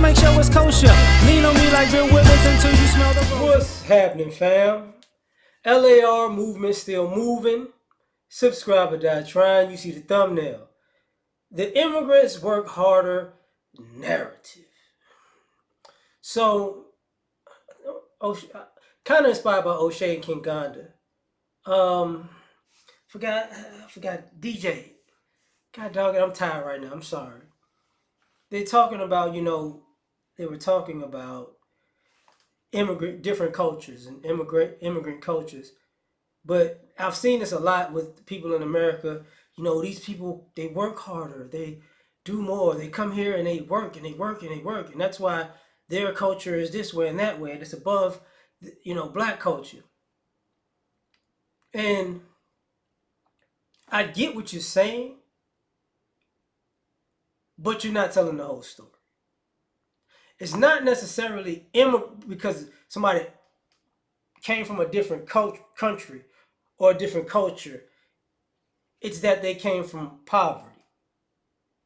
make sure it's kosher. Lean on me like Bill Withers until you smell the roses. What's happening, fam? L.A.R. movement still moving. Subscriber die trying. You see the thumbnail. The immigrants work harder narrative. So, kind of inspired by O'Shea and Kinganda. Forgot DJ. God dog it, I'm tired right now. I'm sorry. They're talking about, they were talking about different cultures and immigrant cultures. But I've seen this a lot with people in America. These people, they work harder. They do more. They come here and they work and they work and they work. And that's why their culture is this way and that way. And it's above, black culture. And I get what you're saying, but you're not telling the whole story. It's not necessarily because somebody came from a different country or a different culture. It's that they came from poverty.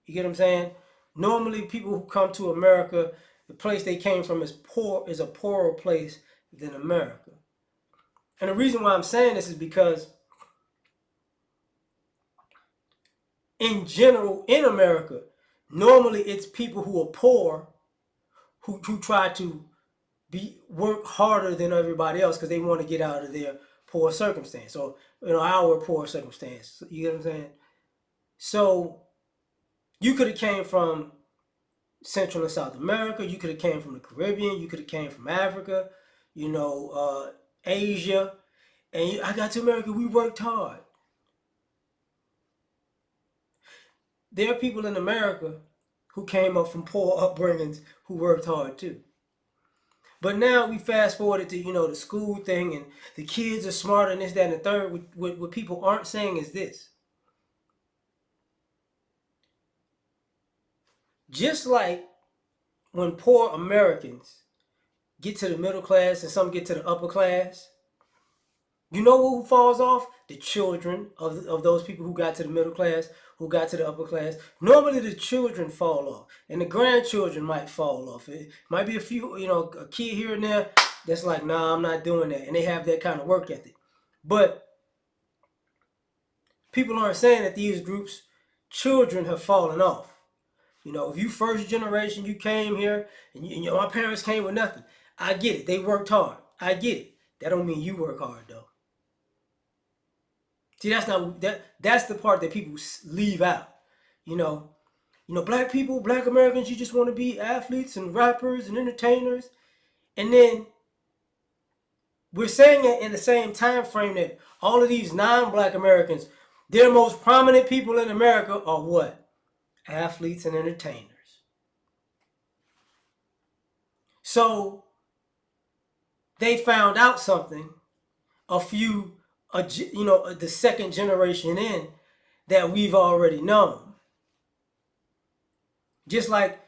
You get what I'm saying? Normally, people who come to America, the place they came from is a poorer place than America. And the reason why I'm saying this is because in general, in America, normally it's people who are poor who try to work harder than everybody else because they want to get out of their poor circumstance. Or, our poor circumstance. You get what I'm saying? So you could have came from Central and South America. You could have came from the Caribbean. You could have came from Africa, Asia. And I got to America. We worked hard. There are people in America who came up from poor upbringings who worked hard too. But now we fast forwarded to, the school thing and the kids are smarter and this, that, and the third. What people aren't saying is this. Just like when poor Americans get to the middle class and some get to the upper class, you know who falls off? The children of those people who got to the middle class, who got to the upper class. Normally the children fall off and the grandchildren might fall off. It might be a few, a kid here and there that's like, nah, I'm not doing that. And they have that kind of work ethic. But people aren't saying that these groups, children have fallen off. If you first generation, you came here and my parents came with nothing. I get it. They worked hard. I get it. That don't mean you work hard though. See, that's the part that people leave out. Black people, black Americans, you just want to be athletes and rappers and entertainers. And then we're saying it in the same time frame that all of these non-black Americans, their most prominent people in America are what? Athletes and entertainers. So they found out something the second generation in that we've already known. Just like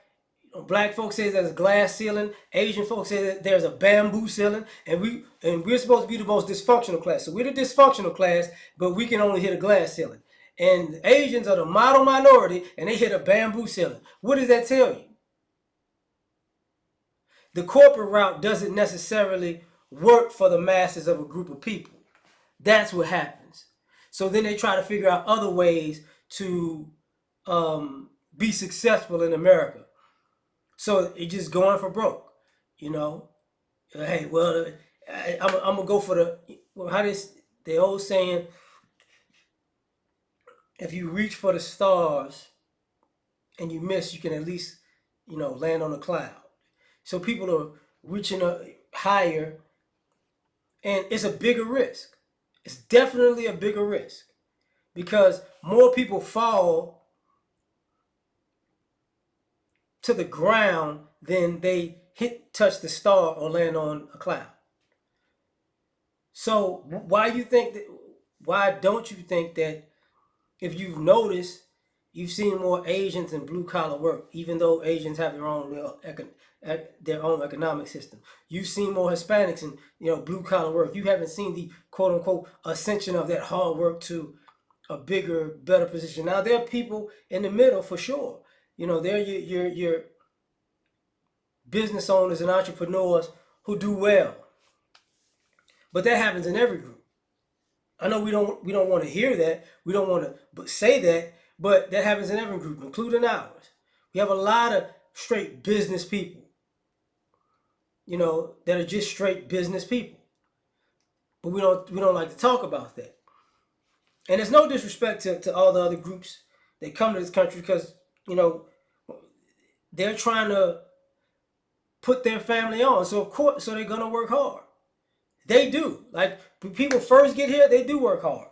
black folks say there's a glass ceiling, Asian folks say that there's a bamboo ceiling, and we're supposed to be the most dysfunctional class. So we're the dysfunctional class, but we can only hit a glass ceiling. And the Asians are the model minority, and they hit a bamboo ceiling. What does that tell you? The corporate route doesn't necessarily work for the masses of a group of people. That's what happens. So then they try to figure out other ways to be successful in America. So it's just going for broke, Hey, well, I'm gonna go for the old saying, if you reach for the stars and you miss, you can at least, land on a cloud. So people are reaching higher, and it's a bigger risk. It's definitely a bigger risk because more people fall to the ground than they touch the star or land on a cloud. So why don't you think that if you've noticed, you've seen more Asians in blue collar work, even though Asians have their own economic system. You've seen more Hispanics in blue collar work. You haven't seen the quote unquote ascension of that hard work to a bigger, better position. Now there are people in the middle for sure. They're business owners and entrepreneurs who do well. But that happens in every group. I know we don't want to hear that. We don't want to say that, but that happens in every group, including ours. We have a lot of straight business people, that are just straight business people. But we don't like to talk about that. And it's no disrespect to all the other groups that come to this country because, you know, they're trying to put their family on. So of course, so they're gonna work hard. They do. Like when people first get here, they do work hard.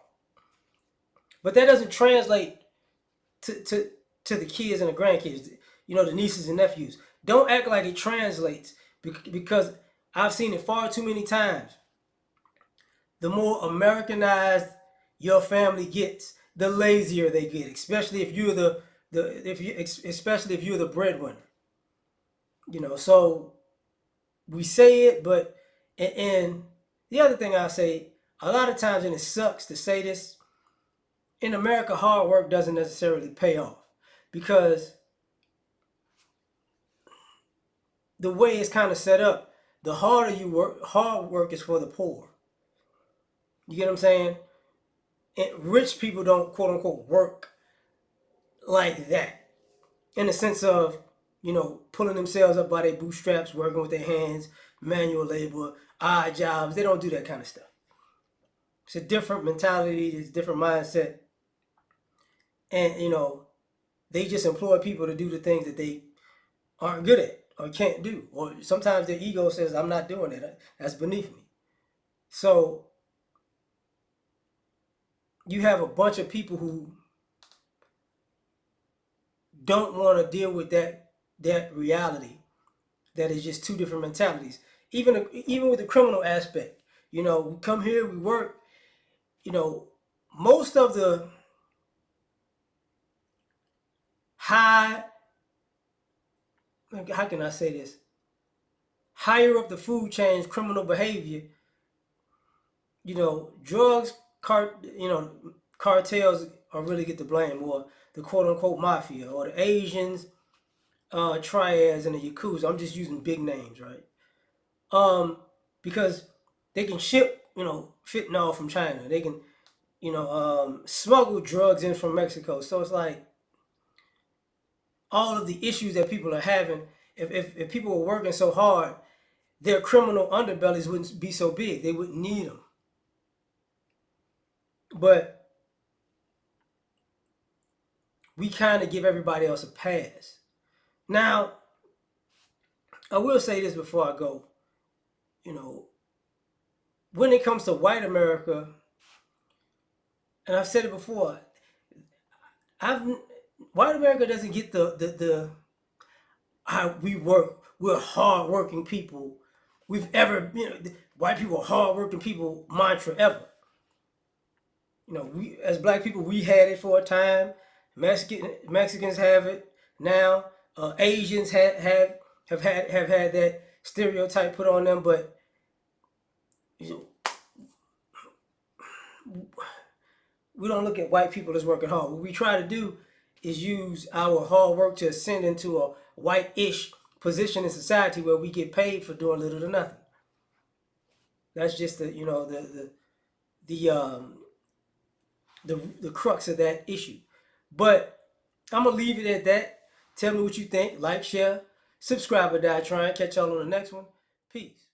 But that doesn't translate to the kids and the grandkids, the nieces and nephews. Don't act like it translates because I've seen it far too many times. The more Americanized your family gets, the lazier they get, especially if you're especially if you're the breadwinner. So we say it, but and the other thing I say a lot of times, and it sucks to say this, in America, hard work doesn't necessarily pay off because the way it's kind of set up, the harder you work, hard work is for the poor. You get what I'm saying? And rich people don't quote unquote work like that in the sense of, pulling themselves up by their bootstraps, working with their hands, manual labor, odd jobs. They don't do that kind of stuff. It's a different mentality, it's a different mindset. And, they just employ people to do the things that they aren't good at or can't do. Or sometimes their ego says, I'm not doing it. That's beneath me. So you have a bunch of people who don't want to deal with that reality. That is just two different mentalities. Even with the criminal aspect, we come here, we work. You know, most of the high, how can I say this? Higher up the food chains, criminal behavior. Drugs, cartels are really get the blame, or the quote unquote mafia, or the Asians, triads, and the yakuza. I'm just using big names, right? Because they can ship, fentanyl from China. They can, smuggle drugs in from Mexico. So it's like all of the issues that people are having. If people were working so hard, their criminal underbellies wouldn't be so big. They wouldn't need them. But we kind of give everybody else a pass. Now, I will say this before I go. You know, when it comes to white America, and I've said it before, I've white America doesn't get the how we work. We're hardworking people. We've ever, white people are hardworking people mantra ever. We as black people we had it for a time. Mexicans have it now. Asians have had that stereotype put on them, but you know, we don't look at white people as working hard. What we try to do is use our hard work to ascend into a white-ish position in society where we get paid for doing little to nothing. That's just the crux of that issue. But I'm gonna leave it at that. Tell me what you think. Like, share, subscribe or die trying. Catch y'all on the next one. Peace.